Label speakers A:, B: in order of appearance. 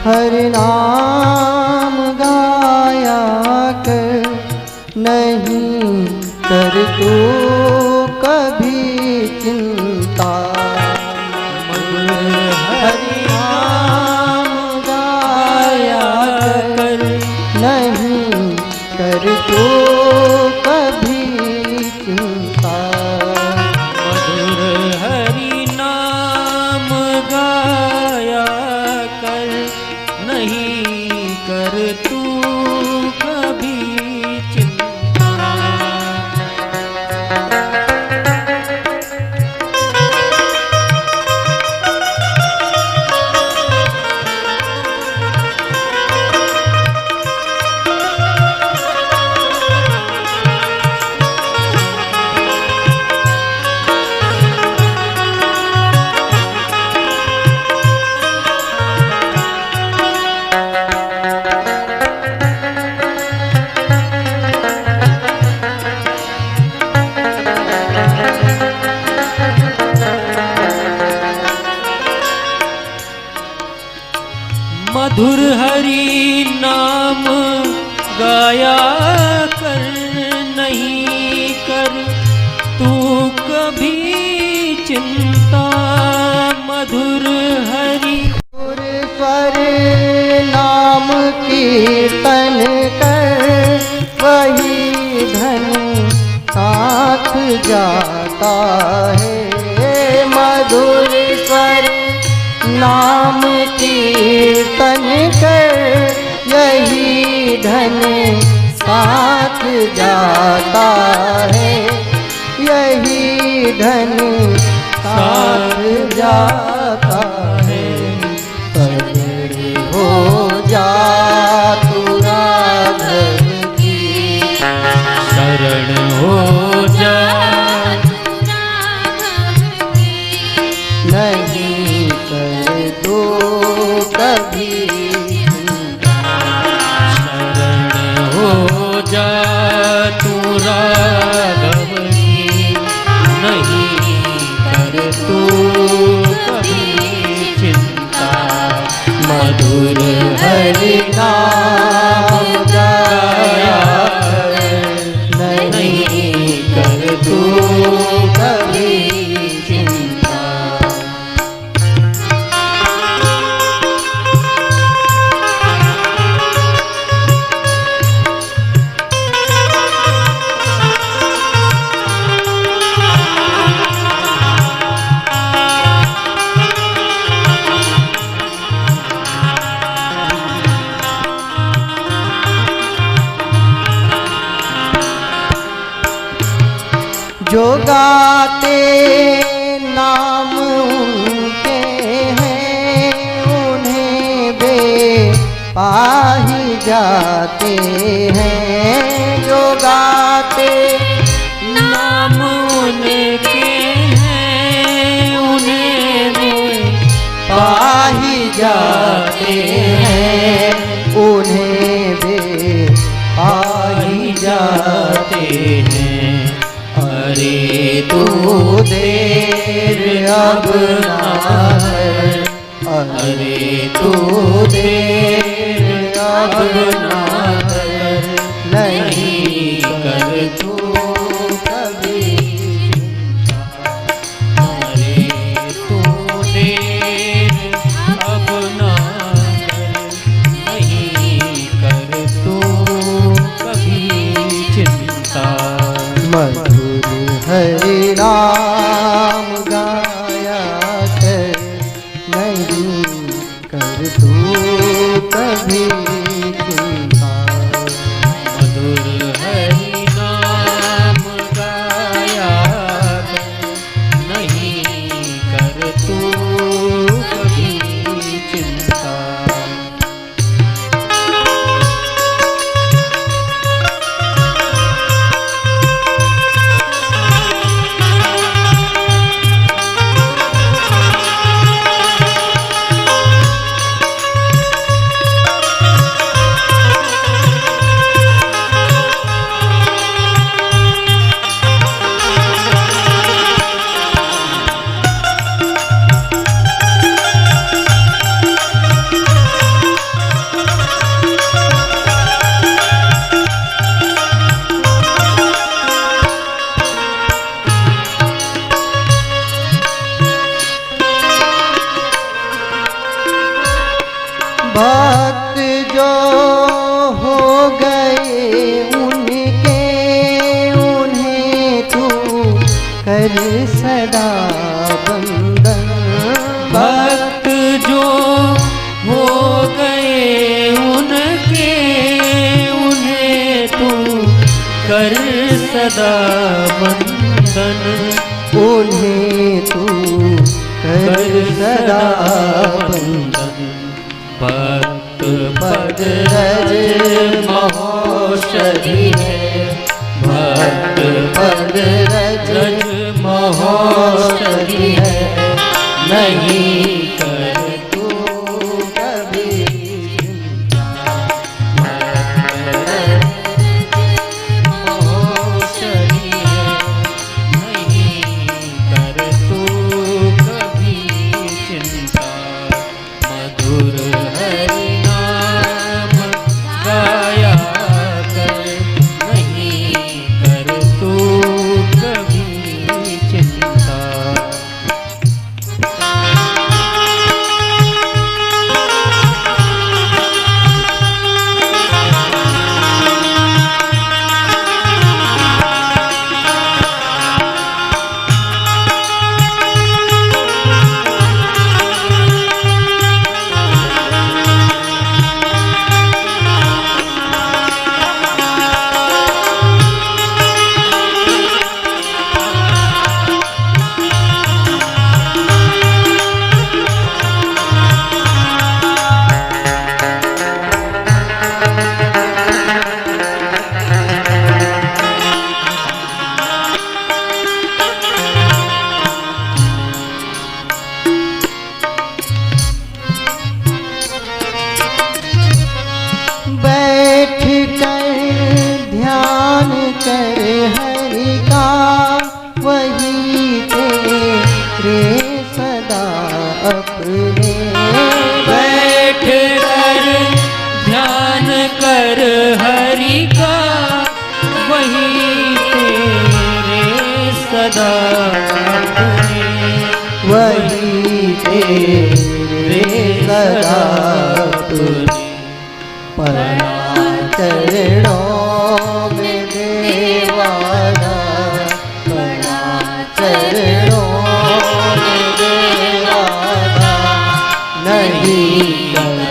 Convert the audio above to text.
A: हरि नाम गाया कर, नहीं कर तू कभी चिंता। हरि नाम गाया कर, नहीं कर तू कभी चिंता।
B: मधुर हरि नाम गाया कर, नहीं कर तू कभी चिंता। मधुर हरि नाम गाया कर, नहीं कर तू कभी चिंता। मधुर हरि
A: स्वर नाम कीर्तन कर, वही धन साथ जाता है। मधुर स्वर नाम कीर्तन कर, यही धन साथ जाता है। यही धन साथ जाता है। सजग हो जा तू राघव की,
B: शरण हो जा
A: नहीं कर तू कभी चिंता।
B: शरण हो जा तू राघव की, नहीं कर तू कभी चिंता।
A: मधुर हरि नाम गाया कर, नहीं कर तू कभी चिंता। जो गाते नाम उनके हैं, उन्हें बेपाही जाते हैं। जो गाते
B: नाम उनके हैं, उन्हें
A: बेपाही जाते हैं, उन्हें बेपाही जाते हैं।
B: अरे
A: तू देर अब ना कर, अरे तू देर अब ना कर, नहीं कर तू कभी चिंता।
B: अरे तू देर अब ना कर, नहीं कर तू कभी चिंता।
A: मधुर हरि नाम गाया कर, नहीं कर तू कभी चिंता।
B: मधुर हरि नाम गाया कर, नहीं कर तू कभी चिंता।
A: भक्त जो हो गए उनके, उन्हें तू कर सदा बंदन।
B: भक्त जो हो गए उनके, उन्हें तू कर सदा बंदन।
A: उन्हें तू कर सदा बंदन।
B: भक्त पद रज महोषधि है, भक्त पद रज महोषधि है, नहीं कर
A: तू कभी चिंता।
B: महोषधि है, नहीं कर तू कभी चिंता। मधुर हरि नाम गाया कर, नहीं कर तू कभी चिंता।
A: बैठ कर ध्यान कर हरि का, वही तेरे सदा अपने।
B: बैठ कर ध्यान कर हरि का, वही तेरे सदा अपने।
A: वही तेरे सदा अपने। परा चरणों में देवाना, परा चरणों में देवाना, नहीं कर